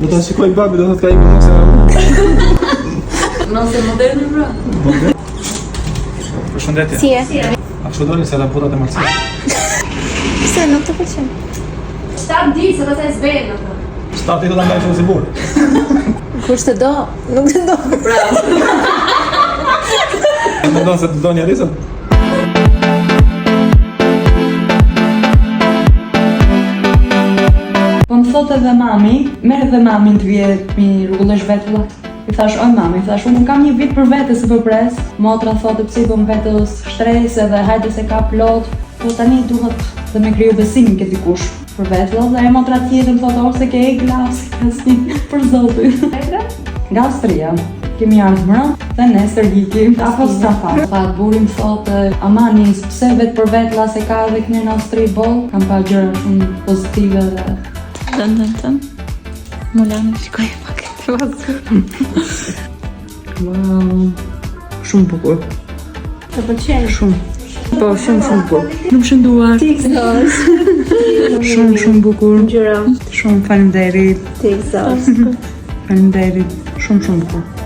Do ta shikoj babi, do thotë ka ikur nëse Nëse modern bra. Përshëndetje. Si e? A kështu doli se laputat e Marsit? Pse nuk të pëlqen? Shtab di se pastaj s'bën ato. Stati do ta ndaj shumë si burr. Kush të do? Nuk të do. Bravo. Mendon se të do një rizën? Po më thot edhe mami, merr edhe mamin të vjet mi rrugullesh vetulla. I thash, oj mami, thash, unë kam një vit për vete se për pres. Motra thotë pse i bëm vetës shtres edhe hajde se ka plot. Po tani duhet dhe me kriju besimin ke dikush për vetulla. Dhe e motra tjetër më thotë, ose ke e glas, kasi, për zotin. Nga Austria. Kemi ardhur mbrëm dhe nesër hikim apo s'ka Tha burim thotë amani pse vetë për vetlla se ka edhe këne në Austri boll. Kam pa gjëra shumë pozitive dhe Tën. Mulani shkoj pak të vazhdo. wow, shumë bukur. Të pëlqen? Shumë. Po, shumë bukur. Nuk shënduar. Shumë bukur. Ngjyra. Shumë faleminderit. Ti gëzosh. Faleminderit. Shumë bukur.